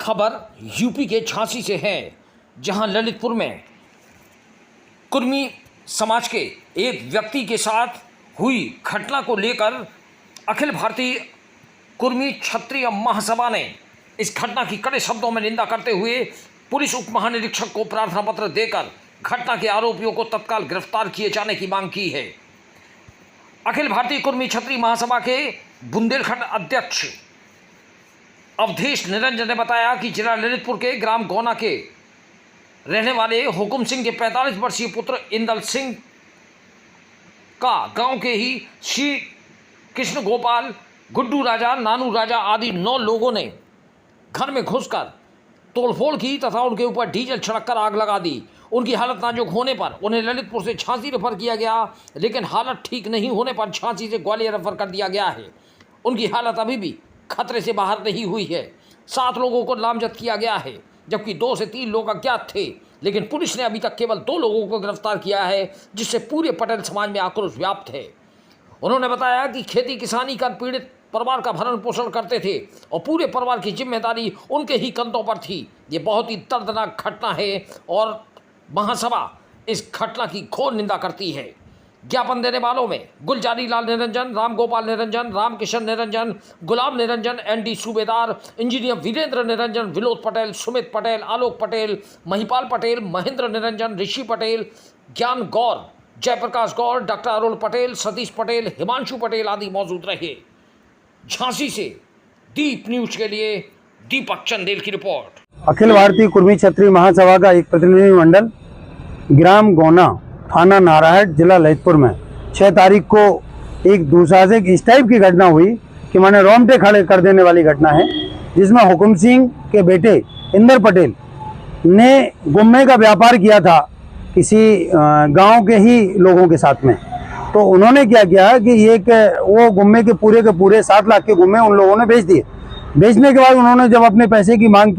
खबर यूपी के झांसी से है, जहां ललितपुर में कुर्मी समाज के एक व्यक्ति के साथ हुई घटना को लेकर अखिल भारतीय कुर्मी क्षत्रिय महासभा ने इस घटना की कड़े शब्दों में निंदा करते हुए पुलिस उप महानिरीक्षक को प्रार्थना पत्र देकर घटना के आरोपियों को तत्काल गिरफ्तार किए जाने की मांग की है। अखिल भारतीय कुर्मी क्षत्रिय महासभा के बुंदेलखंड अध्यक्ष अवधेश निरंजन ने बताया कि जिला ललितपुर के ग्राम गौना के रहने वाले हुकुम सिंह के 45 वर्षीय पुत्र इंदल सिंह का गांव के ही श्री कृष्ण गोपाल, गुड्डू राजा, नानू राजा आदि 9 लोगों ने घर में घुसकर तोड़फोड़ की तथा उनके ऊपर डीजल छिड़ककर आग लगा दी। उनकी हालत नाजुक होने पर उन्हें ललितपुर से झांसी रेफर किया गया, लेकिन हालत ठीक नहीं होने पर झांसी से ग्वालियर रेफर कर दिया गया है। उनकी हालत अभी भी खतरे से बाहर नहीं हुई है। 7 लोगों को नामजद किया गया है, जबकि 2 से 3 लोग अज्ञात थे, लेकिन पुलिस ने अभी तक केवल 2 लोगों को गिरफ्तार किया है, जिससे पूरे पटेल समाज में आक्रोश व्याप्त है। उन्होंने बताया कि खेती किसानी कर पीड़ित परिवार का भरण पोषण करते थे और पूरे परिवार की जिम्मेदारी उनके ही कंधों पर थी। ये बहुत ही दर्दनाक घटना है और महासभा इस घटना की घोर निंदा करती है। ज्ञापन देने वालों में गुलजारी लाल निरंजन, राम गोपाल निरंजन, राम किशन निरंजन, गुलाम निरंजन, ND सूबेदार, इंजीनियर वीरेंद्र निरंजन, विनोद पटेल, सुमित पटेल, आलोक पटेल, महिपाल पटेल, महेंद्र निरंजन, ऋषि पटेल, ज्ञान गौर, जयप्रकाश गौर, डॉक्टर अरुण पटेल, सतीश पटेल, हिमांशु पटेल आदि मौजूद रहे। झांसी से दीप न्यूज के लिए दीपक चंदेल की रिपोर्ट। अखिल भारतीय कुर्मी क्षत्रिय महासभा का एक प्रतिनिधि मंडल ग्राम गौना, थाना नारायण, जिला ललितपुर में 6 तारीख को एक दुसाहसिक इस टाइप की घटना हुई कि माने रोंगटे खड़े कर देने वाली घटना है, जिसमें हुकुम सिंह के बेटे इंदर पटेल ने गुम्मे का व्यापार किया था किसी गांव के ही लोगों के साथ में। तो उन्होंने क्या किया कि वो गुम्मे के पूरे 7 लाख के गुम्मे उन लोगों ने बेच दिए। बेचने के बाद उन्होंने जब अपने पैसे की मांग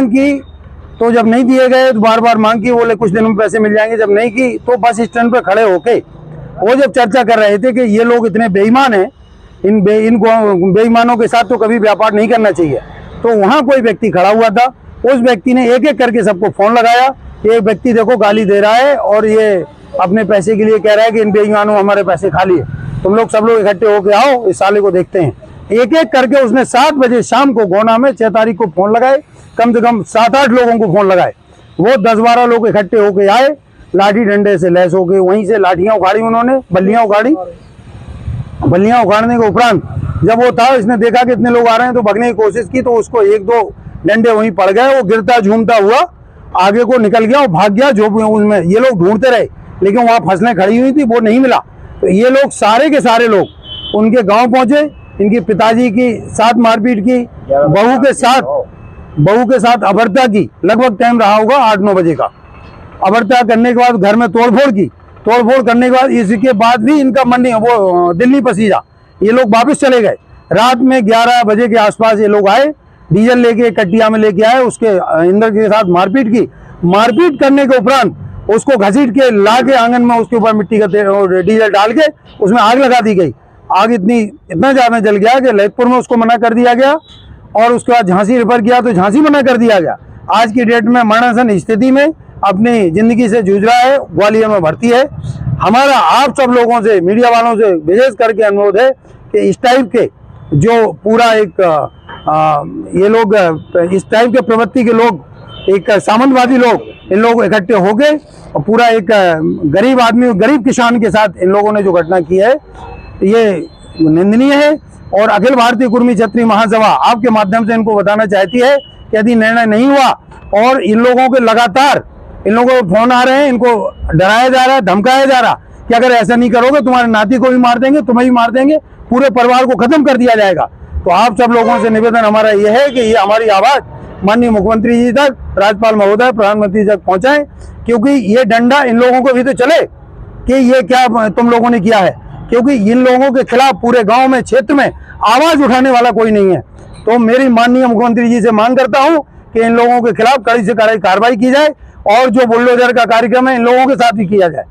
की तो जब नहीं दिए गए तो बार बार मांग की, बोले कुछ दिनों में पैसे मिल जाएंगे। जब नहीं की तो बस स्टैंड पर खड़े होके वो जब चर्चा कर रहे थे कि ये लोग इतने बेईमान हैं, इन बेईमानों के साथ तो कभी व्यापार नहीं करना चाहिए। तो वहाँ कोई व्यक्ति खड़ा हुआ था, उस व्यक्ति ने एक एक करके सबको फोन लगाया। एक व्यक्ति देखो गाली दे रहा है और ये अपने पैसे के लिए कह रहा है कि इन बेईमानों हमारे पैसे खा लिए, तुम लोग सब लोग इकट्ठे होके आओ, इस साले को देखते हैं। एक एक करके उसने 7 बजे शाम को गोना में 6 तारीख को फोन लगाए, कम से कम 7-8 लोगों को फोन लगाए। वो 10-12 लोग इकट्ठे होके आए, लाठी डंडे से लैस हो गए, वहीं से लाठियां उखाड़ी उन्होंने, बल्लियां उखाड़ने के उपरांत जब वो था, इसने देखा कि इतने लोग आ रहे हैं तो भगने की कोशिश की, तो उसको 1-2 डंडे वहीं पड़ गए। वो गिरता झूमता हुआ आगे को निकल गया और भाग गया। जो उसमें ये लोग ढूंढते रहे, लेकिन वहाँ फसलें खड़ी हुई थी, वो नहीं मिला। तो ये लोग सारे के सारे लोग उनके गाँव पहुंचे। इनकी पिताजी की साथ मारपीट की, बहू के साथ अभद्रता की। लगभग टाइम रहा होगा 8-9 बजे का। अभद्रता करने के बाद घर में तोड़फोड़ की। तोड़फोड़ करने के बाद इसके बाद भी इनका मन नहीं, वो दिल्ली पसीजा, ये लोग वापस चले गए। रात में 11 बजे के आसपास ये लोग आए, डीजल लेके कटिया में लेके आए, उसके इंदर के साथ मारपीट की। मारपीट करने के उपरांत उसको घसीट के ला के आंगन में उसके ऊपर मिट्टी का डीजल डाल के उसमें आग लगा दी गई। आग इतना ज़्यादा जल गया कि ललितपुर में उसको मना कर दिया गया और उसके बाद झांसी रेफर किया तो झांसी मना कर दिया गया। आज की डेट में मरणासन स्थिति में अपनी ज़िंदगी से जूझ रहा है, ग्वालियर में भर्ती है। हमारा आप सब लोगों से, मीडिया वालों से विशेष करके अनुरोध है कि इस टाइप के जो पूरा एक ये लोग इस टाइप के प्रवृत्ति के लोग, एक सामंतवादी लोग, इन लोग इकट्ठे हो गए और पूरा एक गरीब आदमी, गरीब किसान के साथ इन लोगों ने जो घटना की है, ये निंदनीय है। और अखिल भारतीय कुर्मी क्षत्रिय महासभा आपके माध्यम से इनको बताना चाहती है कि यदि निर्णय नहीं हुआ और इन लोगों के लगातार इन लोगों को फोन आ रहे हैं, इनको डराया जा रहा है, धमकाया जा रहा कि अगर ऐसा नहीं करोगे तुम्हारे नाती को भी मार देंगे, तुम्हें भी मार देंगे, पूरे परिवार को खत्म कर दिया जाएगा। तो आप सब लोगों से निवेदन हमारा यह है कि ये हमारी आवाज माननीय मुख्यमंत्री जी तक, राज्यपाल महोदय, प्रधानमंत्री तक पहुंचाएं, क्योंकि ये डंडा इन लोगों को भी तो चले कि ये क्या तुम लोगों ने किया है, क्योंकि इन लोगों के खिलाफ पूरे गांव में, क्षेत्र में आवाज उठाने वाला कोई नहीं है। तो मेरी माननीय मुख्यमंत्री जी से मांग करता हूं कि इन लोगों के खिलाफ कड़ी से कड़ी कार्रवाई की जाए और जो बुलडोजर का कार्यक्रम है इन लोगों के साथ भी किया जाए।